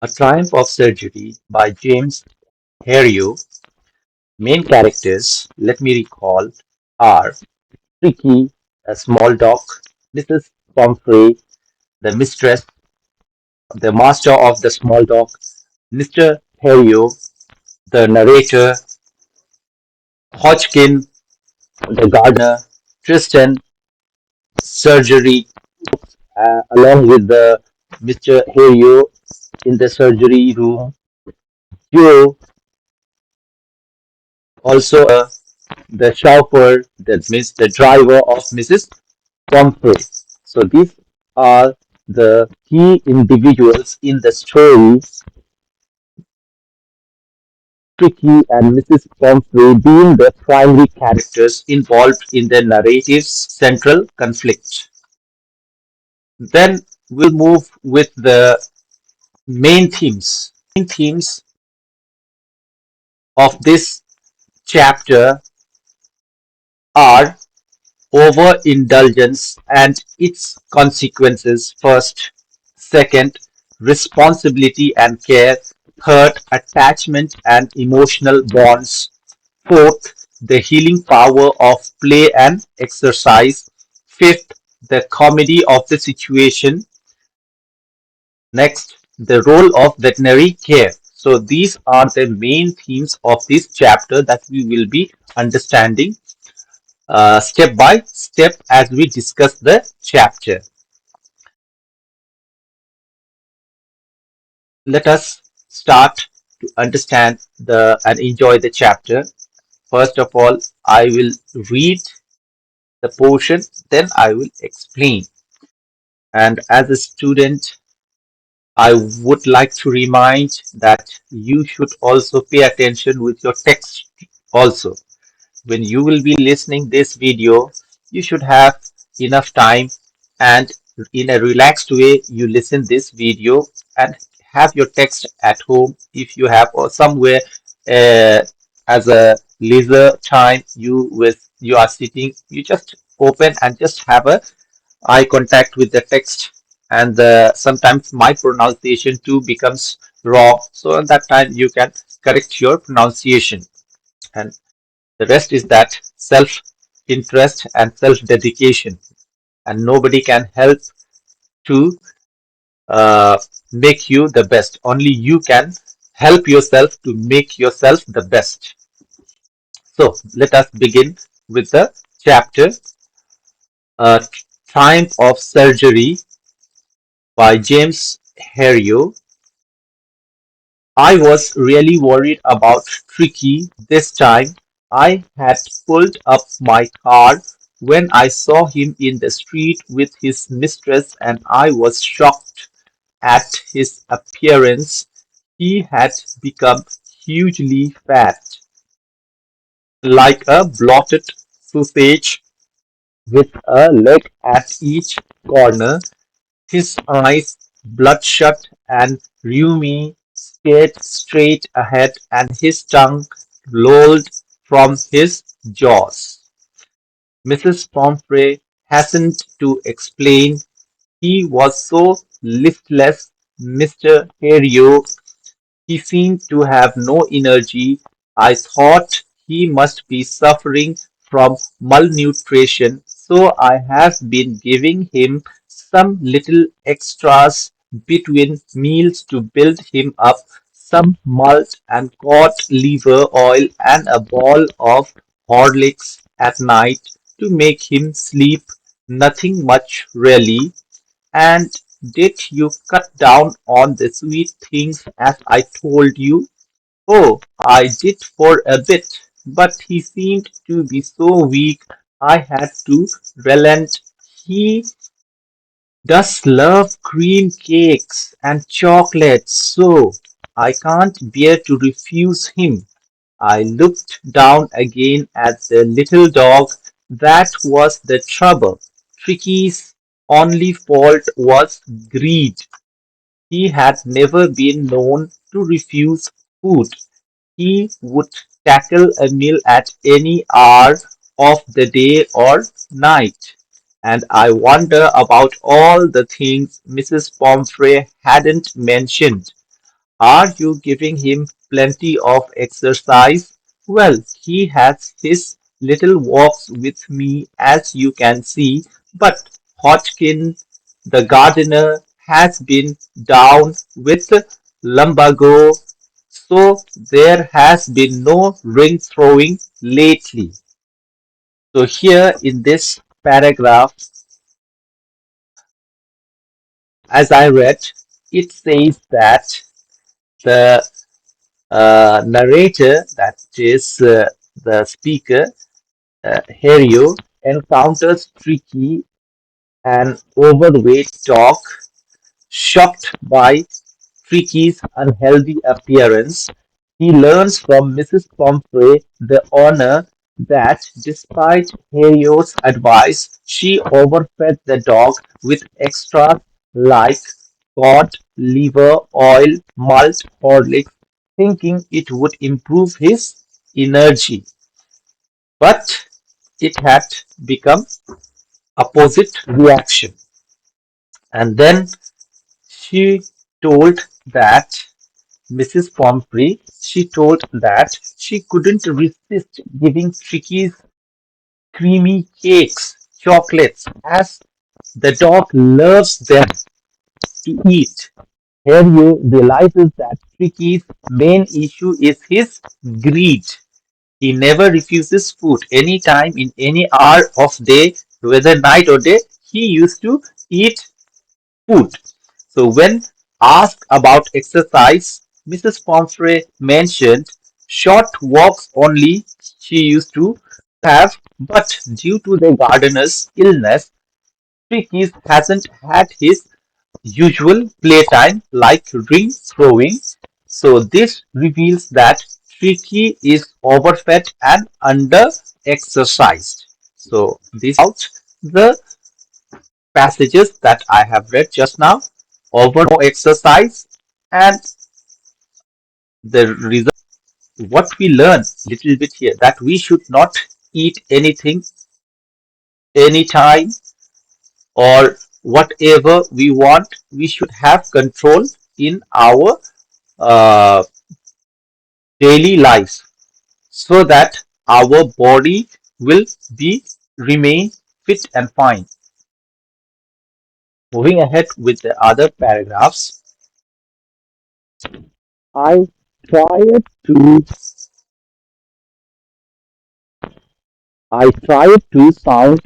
A Triumph of Surgery by James Herriot. Main characters, let me recall, are Tricky, a small dog, Mrs. Pomfrey, the mistress, the master of the small dog, Mr. Herriot, the narrator, Hodgkin, the gardener, Tristan, surgery, along with the Mr. Herriot in the surgery room, Joe, also the chauffeur, that means the driver of Mrs. Pomfrey. So these are the key individuals in the story, Tricky and Mrs. Pomfrey being the primary characters involved in the narrative's central conflict. Then we'll move with the main themes. Main themes of this chapter are overindulgence and its consequences first, second, responsibility and care, third, attachment and emotional bonds, fourth, the healing power of play and exercise, fifth, the comedy of the situation, next, the role of veterinary care. So these are the main themes of this chapter that we will be understanding step by step as we discuss the chapter. Let us start to understand the and enjoy the chapter. First of all, I will read the portion, then I will explain. And as a student, I would like to remind that you should also pay attention with your text also. When you will be listening this video, you should have enough time and in a relaxed way you listen this video and have your text at home if you have or somewhere uh, as a leisure time you are sitting, you just open and just have a eye contact with the text, and sometimes my pronunciation too becomes wrong, so at that time you can correct your pronunciation. And the rest is that self interest and self dedication, and nobody can help to uh, make you the best. Only you can help yourself to make yourself the best. So let us begin with the chapter uh, Triumph of Surgery by James Herriot. I was really worried about Tricky this time. I had pulled up my car when I saw him in the street with his mistress, and I was shocked at his appearance. He had become hugely fat, like a bloated sausage with a leg at each corner. His eyes, bloodshot and rheumy, stared straight ahead, and his tongue lolled from his jaws. Mrs. Pomfrey hastened to explain. He was so listless, Mr. Herriot. He seemed to have no energy. I thought he must be suffering from malnutrition, so I have been giving him some little extras between meals to build him up, some malt and cod liver oil and a ball of Horlicks at night to make him sleep. Nothing much really. And did you cut down on the sweet things as I told you? Oh, I did for a bit, but he seemed to be so weak I had to relent. He does love cream cakes and chocolates, so I can't bear to refuse him. I looked down again at the little dog. That was the trouble. Tricky's only fault was greed. He had never been known to refuse food. He would tackle a meal at any hour of the day or night. And I wonder about all the things Mrs. Pomfrey hadn't mentioned. Are you giving him plenty of exercise? Well, he has his little walks with me, as you can see, but Hodgkin, the gardener, has been down with lumbago, so there has been no ring throwing lately. So here in this paragraph, as I read, it says that the narrator, that is the speaker, Herriot, encounters Tricky, an overweight dog. Shocked by Tricky's unhealthy appearance, he learns from Mrs. Pomfrey the honor that, despite Herriot's advice, she overfed the dog with extras like cod liver oil, malt, Horlicks, thinking it would improve his energy. But it had become opposite reaction. And then she told that Mrs. Pomfrey, she told that she couldn't resist giving Tricky's creamy cakes, chocolates, as the dog loves them to eat. Here you realizes that Tricky's main issue is his greed. He never refuses food anytime in any hour of day, whether night or day. He used to eat food. So when asked about exercise, Mrs. Pomfrey mentioned short walks only she used to have, but due to the gardener's illness, Tricky hasn't had his usual playtime like ring throwing. So this reveals that Tricky is overfed and under exercised. So this out the passages that I have read just now, over no exercise, and the result, what we learn little bit here, that we should not eat anything anytime or whatever we want. We should have control in our uh, daily lives so that our body will be remain fit and fine. Moving ahead with the other paragraphs, I tried to I tried to sound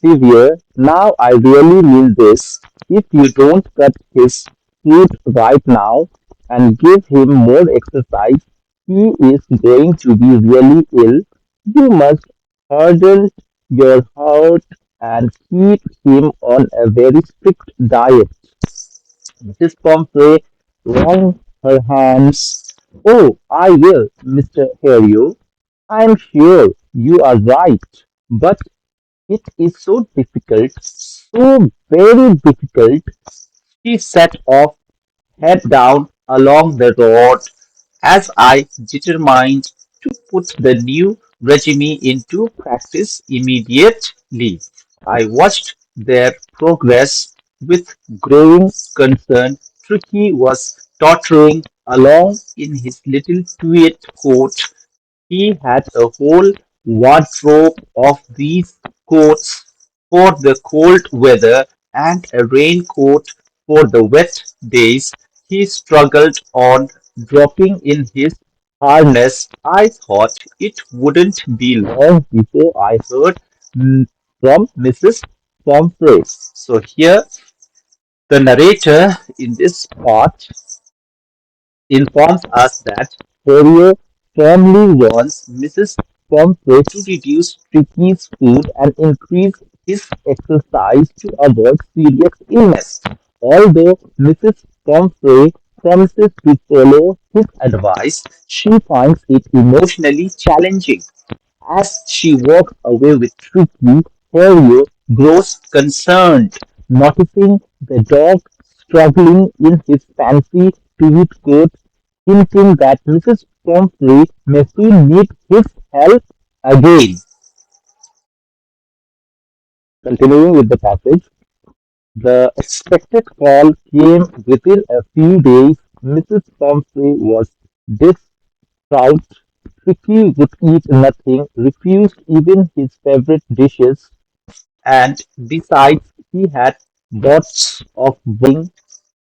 severe. Now I really mean this. If you don't cut his food right now and give him more exercise, he is going to be really ill. You must harden your heart and keep him on a very strict diet. Mrs. Pomfrey wrung her hands. Oh, I will, Mr. Herriot. I'm sure you are right, but it is so difficult, so very difficult. She set off, head down along the road, as I determined to put the new regime into practice immediately. I watched their progress with growing concern. Tricky was tottering along in his little tweed coat. He had a whole wardrobe of these coats for the cold weather and a raincoat for the wet days. He struggled on, dropping in his harness. I thought it wouldn't be long before I heard from Mrs. Pomfrey. So here the narrator in this part informs us that Herriot firmly wants Mrs. Pomfrey to reduce Tricky's food and increase his exercise to avoid serious illness. Although Mrs. Pomfrey promises to follow his advice, she finds it emotionally challenging. As she walks away with Tricky, Herriot grows concerned, noticing the dog struggling in his fancy tweed coat, hinting that Mrs. Pomfrey may soon need his help again. Continuing with the passage, the expected call came within a few days. Mrs. Pomfrey was distraught. Tricky would eat nothing, refused even his favorite dishes, and besides, he had bouts of vomiting.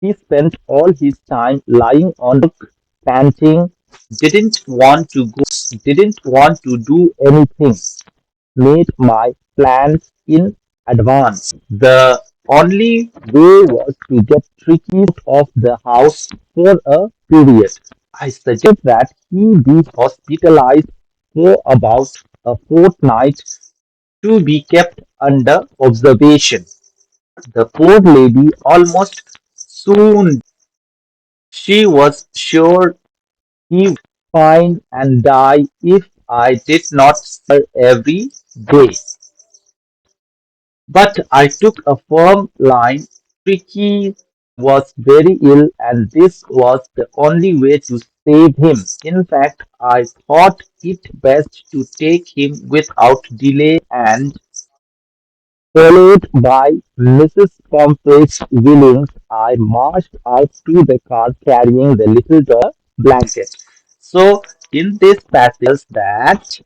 He spent all his time lying on the couch, panting, didn't want to do anything, made my plans in advance. The only way was to get Tricky out of the house for a period. I suggested that he be hospitalized for about a fortnight to be kept under observation. The poor lady almost soon she was sure he would pine and die if I did not see her every day. But I took a firm line. Tricky was very ill, and this was the only way to save him. In fact, I thought it best to take him without delay, and followed by Mrs. Pomfrey's Willings, I marched out to the car carrying the little dog blanket. So, in this passage, that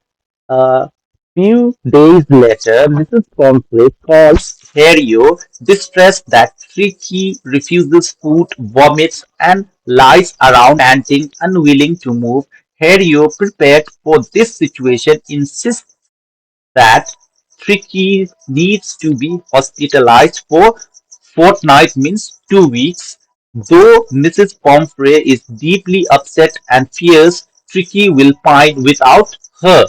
a few days later, Mrs. Pomfrey calls Herriot, distressed that Tricky refuses food, vomits, and lies around panting, unwilling to move. Herriot, prepared for this situation, insists that Tricky needs to be hospitalized for fortnight means 2 weeks. Though Mrs. Pomfrey is deeply upset and fears Tricky will pine without her,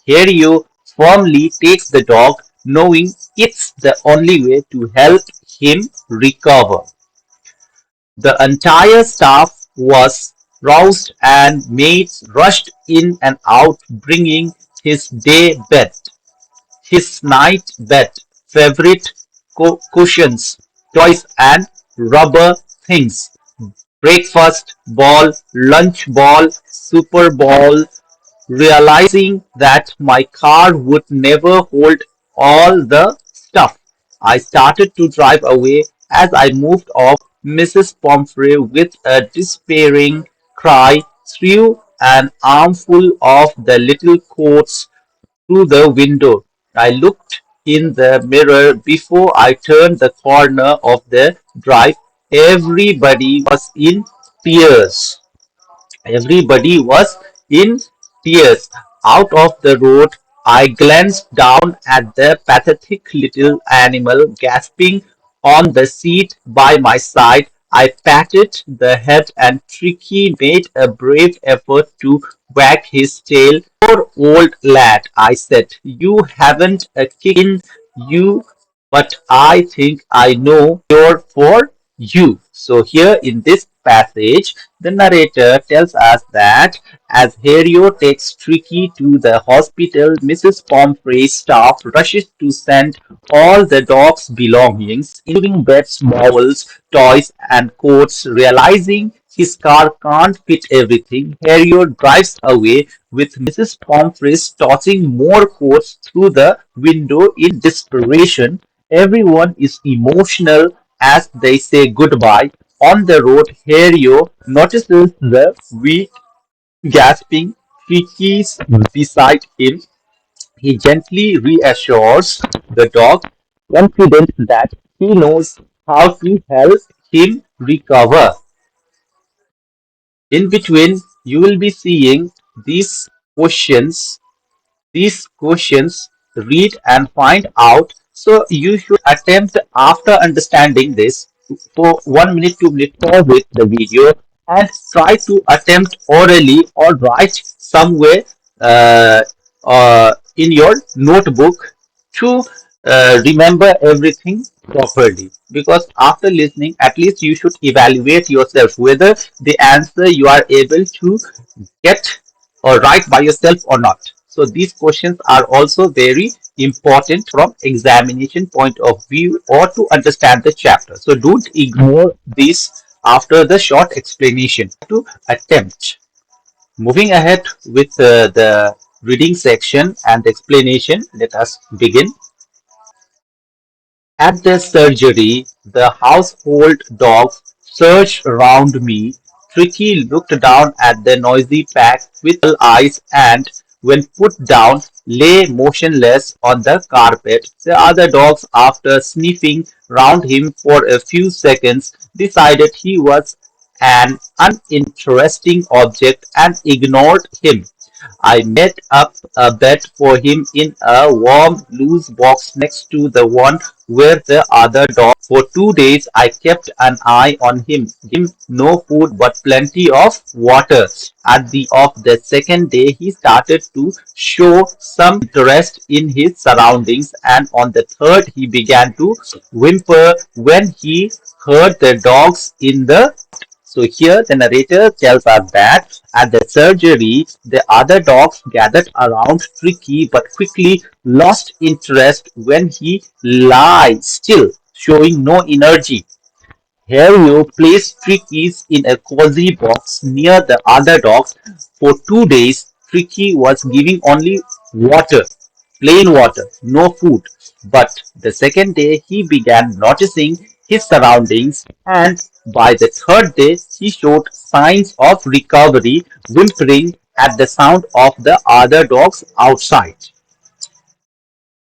Herriot firmly takes the dog, knowing it's the only way to help him recover. The entire staff was roused and maids rushed in and out bringing his day bed, his night bed, favorite cushions, toys and rubber things, breakfast ball, lunch ball, super ball, realizing that my car would never hold all the stuff. I started to drive away. As I moved off, Mrs. Pomfrey, with a despairing cry, threw an armful of the little coats through the window. I looked in the mirror before I turned the corner of the drive. Everybody was in tears. Everybody was in tears. Out of the road, I glanced down at the pathetic little animal gasping on the seat by my side. I patted the head and Tricky made a brave effort to wag his tail. Poor old lad, I said, you haven't a kick in you, but I think I know cure for you. So here in this passage, the narrator tells us that as Herriot takes Tricky to the hospital, Mrs. Pomfrey's staff rushes to send all the dog's belongings, including beds, bowels, toys, and coats. Realizing his car can't fit everything, Herriot drives away with Mrs. Pomfrey tossing more coats through the window in desperation. Everyone is emotional as they say goodbye. On the road, Herriot notices the weak, gasping Tricky's beside him. He gently reassures the dog, confident that he knows how to help him recover. In between, you will be seeing these questions these questions, read and find out. So you should attempt after understanding this for 1 minute, 2 minute, pause with the video and try to attempt orally or write somewhere uh, in your notebook to remember everything properly, because after listening at least you should evaluate yourself whether the answer you are able to get or write by yourself or not. So these questions are also very important from examination point of view or to understand the chapter. So don't ignore this after the short explanation to attempt. Moving ahead with the reading section and explanation, let us begin. At the surgery, the household dogs searched around me. Tricky looked down at the noisy pack with eyes and, when put down, lay motionless on the carpet. The other dogs, after sniffing round him for a few seconds, decided he was an uninteresting object and ignored him. I made up a bed for him in a warm, loose box next to the one where the other dog. For 2 days, I kept an eye on him, gave him no food but plenty of water. At the of the second day, he started to show some interest in his surroundings, and on the third, he began to whimper when he heard the dogs in the. So here the narrator tells us that at the surgery, the other dogs gathered around Tricky but quickly lost interest when he lay still, showing no energy. Herriot placed Tricky in a cozy box near the other dogs. For 2 days, Tricky was giving only water, plain water, no food. But the second day, he began noticing his surroundings, and by the third day, he showed signs of recovery, whimpering at the sound of the other dogs outside.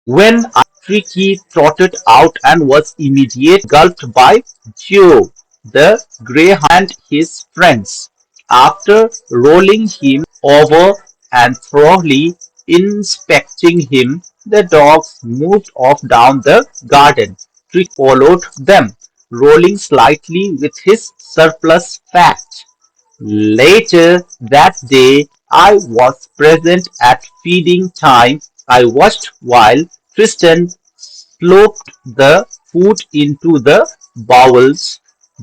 When Tricky trotted out and was immediately engulfed by Joe, the greyhound, and his friends. After rolling him over and thoroughly inspecting him, the dogs moved off down the garden. Tricky followed them, rolling slightly with his surplus fat. Later that day, I was present at feeding time. I watched while Tristan slopped the food into the bowls.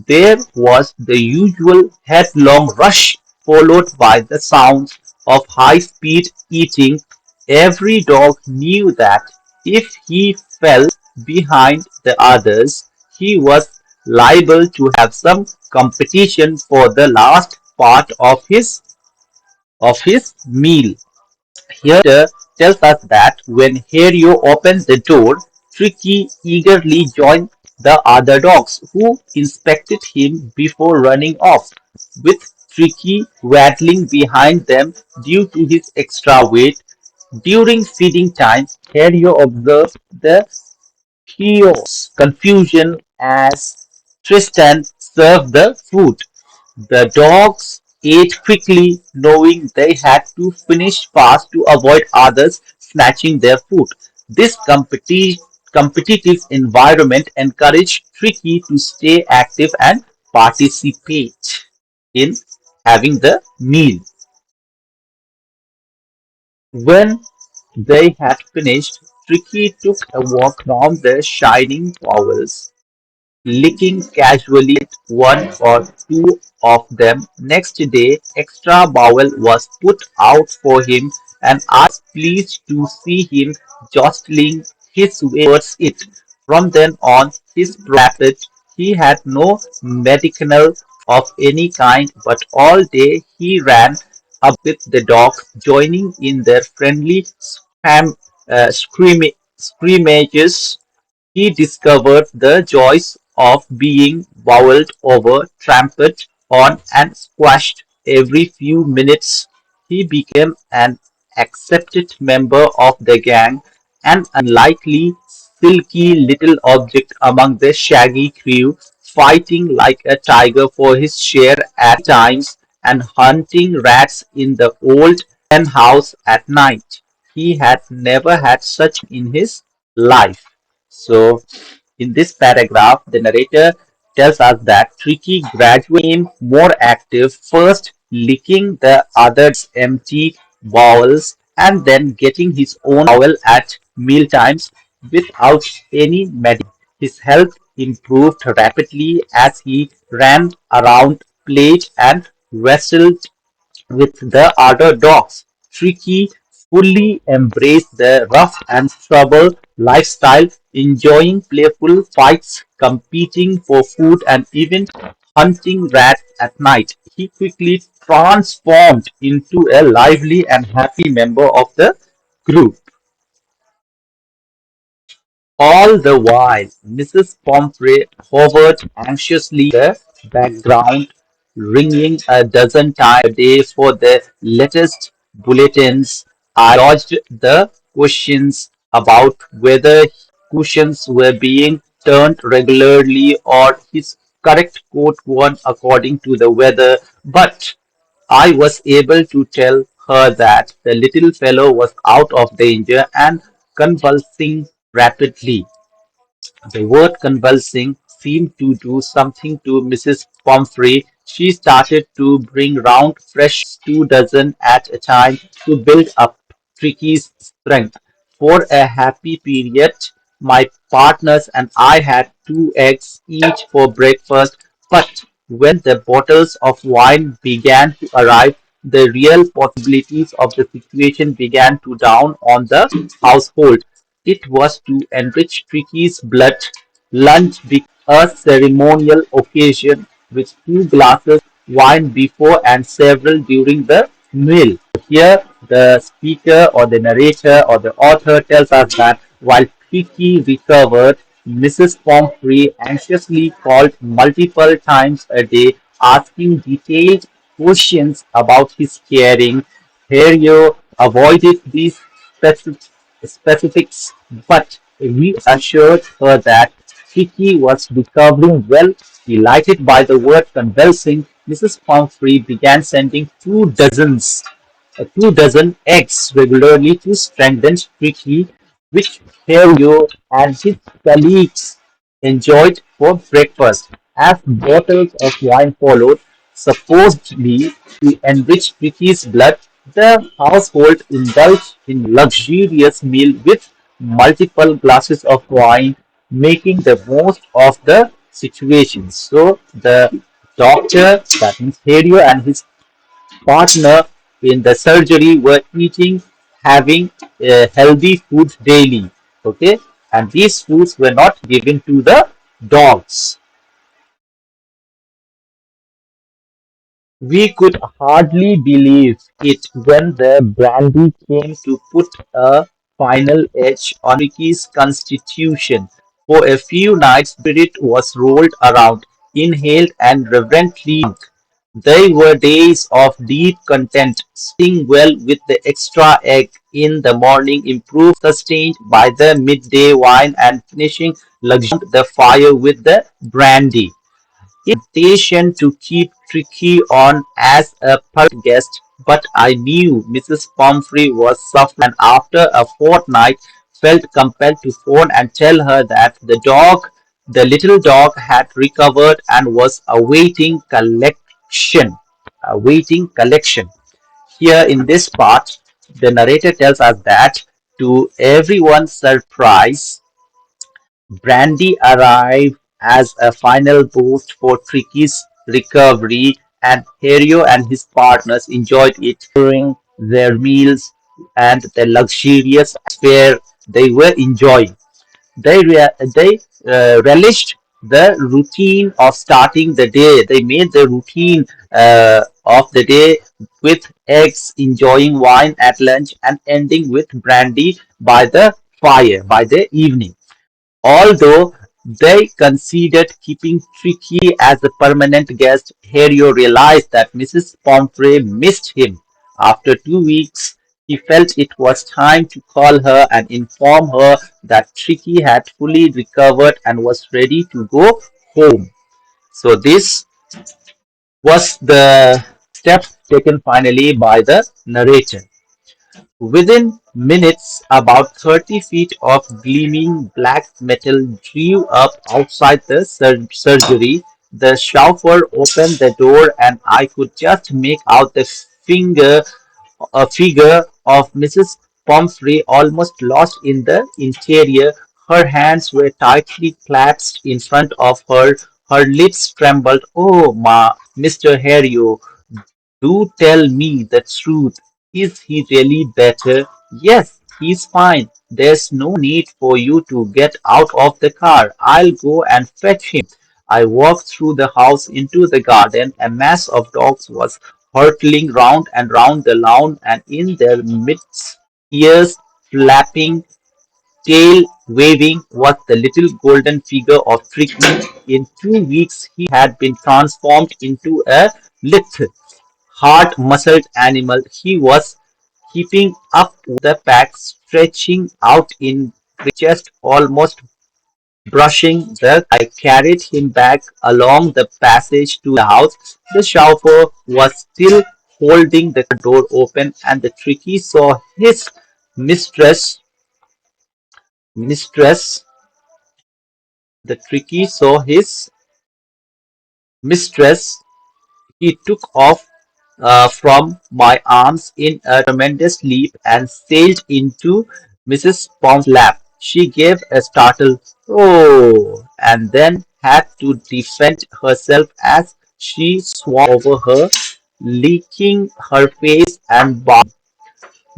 There was the usual headlong rush, followed by the sounds of high-speed eating. Every dog knew that if he fell behind the others, he was liable to have some competition for the last part of his meal. Here tells us that when Herriot opened the door, Tricky eagerly joined the other dogs, who inspected him before running off, with Tricky waddling behind them due to his extra weight. During feeding time, Herriot observed the chaos, confusion as Tristan served the food. The dogs ate quickly, knowing they had to finish fast to avoid others snatching their food. This competitive environment encouraged Tricky to stay active and participate in having the meal. When they had finished, Tricky took a walk round the shining towels, licking casually at one or two of them. Next day, extra bowel was put out for him, and I was pleased to see him jostling his way towards it. From then on, his rapid. He had no medicinal of any kind, but all day he ran with the dogs, joining in their friendly scrimmages. He discovered the joys of being bowled over, trampled on, and squashed every few minutes. He became an accepted member of the gang, an unlikely, silky little object among the shaggy crew, fighting like a tiger for his share at times and hunting rats in the old hen house at night. He had never had such in his life. So, in this paragraph, the narrator tells us that Tricky gradually became more active, first licking the other's empty bowels and then getting his own bowel at mealtimes without any medicine. His health improved rapidly as he ran around, played, and wrestled with the other dogs. Tricky fully embraced the rough and trouble lifestyle, enjoying playful fights, competing for food, and even hunting rats at night. He quickly transformed into a lively and happy member of the group. All the while, Mrs. Pomfrey hovered anxiously in the background, ringing a dozen times a day for the latest bulletins. I dodged the questions about whether cushions were being turned regularly or his correct coat worn according to the weather, but I was able to tell her that the little fellow was out of danger and convulsing rapidly. The word convulsing seemed to do something to Mrs. Pomfrey. She started to bring round fresh 2 dozen at a time to build up Tricky's strength. For a happy period, my partners and I had 2 eggs each for breakfast, but when the bottles of wine began to arrive, the real possibilities of the situation began to dawn on the household. It was to enrich Tricky's blood lunch became a ceremonial occasion with 2 glasses wine before and several during the meal. Here, the speaker or the narrator or the author tells us that while Tricky recovered, Mrs. Pomfrey anxiously called multiple times a day, asking detailed questions about his caring. Herriot avoided these specifics, but reassured her that Kiki was recovering well. Delighted by the word convulsing, Mrs. Pomfrey began sending 2 dozen eggs regularly to strengthen Kiki, which Herriot and his colleagues enjoyed for breakfast. As bottles of wine followed, supposedly to enrich Vicky's blood, the household indulged in luxurious meal with multiple glasses of wine, making the most of the situation. So the doctor, that means Herriot and his partner in the surgery were eating, having healthy food daily. Okay, and these foods were not given to the dogs. We could hardly believe it when the brandy came to put a Final edge on Ricky's constitution. For a few nights the spirit was rolled around, inhaled and reverently drunk. They were days of deep content, starting well with the extra egg in the morning, improved, sustained by the midday wine, and finishing luxurious the fire with the brandy. It was a temptation to keep Tricky on as a permanent guest, but I knew Mrs. Pomfrey was suffering and after a fortnight felt compelled to phone and tell her that the little dog had recovered and was awaiting collection. Awaiting collection. Here in this part, the narrator tells us that to everyone's surprise, Brandy arrived as a final boost for Tricky's recovery, and Herriot and his partners enjoyed it during their meals and the luxurious atmosphere they were enjoying. They relished the routine of starting the day. They made the routine of the day with eggs, enjoying wine at lunch, and ending with brandy by the fire by the evening. Although they considered keeping Tricky as a permanent guest, Herriot realized that Mrs. Pomfrey missed him. After 2 weeks, he felt it was time to call her and inform her that Tricky had fully recovered and was ready to go home. So this was the step taken finally by the narrator. Within minutes, about 30 feet of gleaming black metal drew up outside the surgery. The chauffeur opened the door, and I could just make out a figure of Mrs. Pomfrey almost lost in the interior. Her hands were tightly clasped in front of her. Her lips trembled. Oh, Mr. Herriot, do tell me the truth. Is he really better? Yes, he's fine. There's no need for you to get out of the car. I'll go and fetch him. I walked through the house into the garden. A mass of dogs was hurtling round and round the lawn, and in their midst, ears flapping, tail waving was the little golden figure of Tricky. In 2 weeks, he had been transformed into a lithe, hard-muscled animal. He was keeping up with the pack, stretching out in chest, almost brushing the. I carried him back along the passage to the house. The chauffeur was still holding the door open, and the Tricky saw his mistress. Mistress. The Tricky saw his mistress. He took off from my arms in a tremendous leap and sailed into Mrs. Pom's lap. She gave a startled "Oh!" and then had to defend herself as she swung over her, licking her face and barking.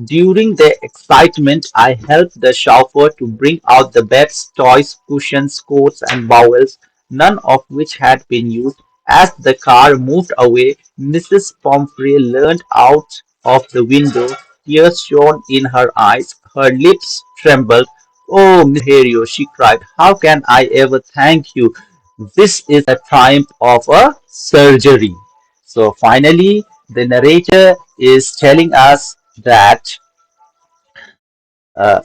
During the excitement, I helped the chauffeur to bring out the beds, toys, cushions, coats, and bowels, none of which had been used. As the car moved away, Mrs. Pomfrey leaned out of the window. Tears shone in her eyes. Her lips trembled. "Oh, Mr. Herriot," she cried, "how can I ever thank you? This is a triumph of a surgery." So finally, the narrator is telling us that uh,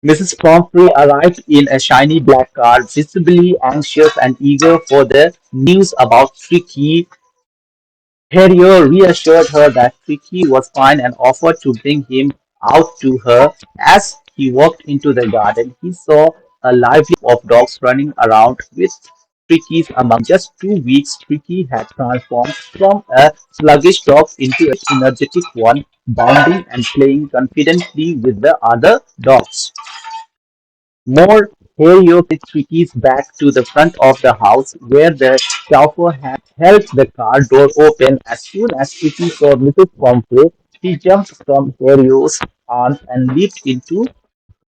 Mrs. Pomfrey arrived in a shiny black car, visibly anxious and eager for the news about Tricky. Herriot reassured her that Tricky was fine and offered to bring him out to her. As he walked into the garden, he saw a lively group of dogs running around with Tricky's among. In just 2 weeks, Tricky had transformed from a sluggish dog into an energetic one, bounding and playing confidently with the other dogs. More Herriot carried Tricky's back to the front of the house, where the chauffeur had held the car door open. As soon as Tricky saw Mrs. Pomfrey, he jumped from Herriot's arms and leaped into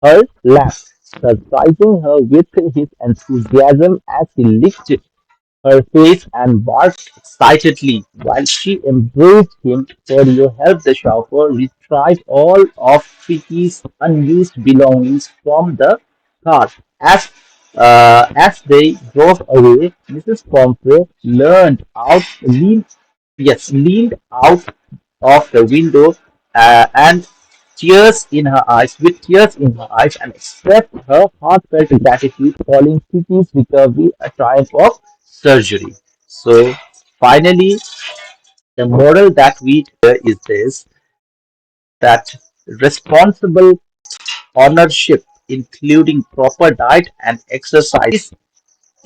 her lap, surprising her with his enthusiasm as he licked her face and barked excitedly. While she embraced him, Terrio helped the chauffeur retrieve all of Tricky's unused belongings from the car. As they drove away, Mrs. Pomfrey leaned out of the window and tears in her eyes, and expressed her heartfelt gratitude, calling Tricky's recovery a triumph of surgery. So finally, the moral that we hear is this: that responsible ownership, including proper diet and exercise,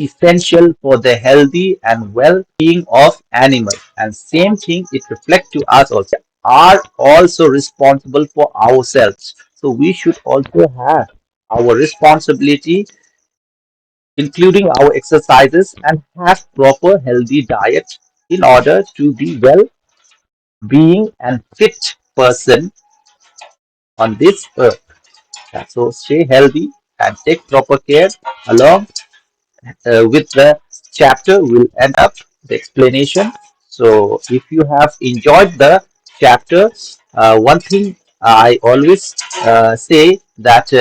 essential for the healthy and well-being of animals. And same thing it reflects to us also. Are also responsible for ourselves. So we should also have our responsibility, including our exercises, and have proper healthy diet in order to be well-being and fit person on this earth. So stay healthy and take proper care along with the chapter will end up the explanation. So if you have enjoyed the chapter, one thing I always say that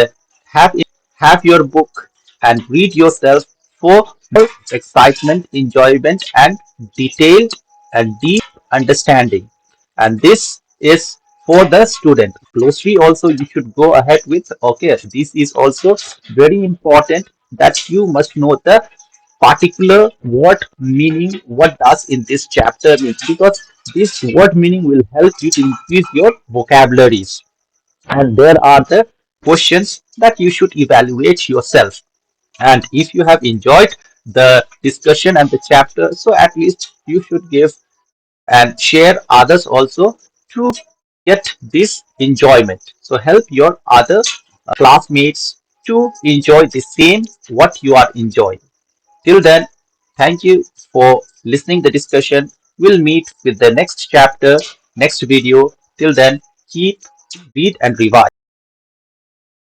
have have your book and read yourself for more excitement, enjoyment, and detailed and deep understanding. And this is for the student. Glossary also you should go ahead with. Okay, this is also very important that you must know the particular word meaning, what does in this chapter mean, because this word meaning will help you to increase your vocabularies. And there are the questions that you should evaluate yourself. And if you have enjoyed the discussion and the chapter, so at least you should give and share others also to get this enjoyment. So help your other classmates to enjoy the same what you are enjoying. Till then, thank you for listening the discussion. We'll meet with the next chapter, next video. Till then, keep read and revise.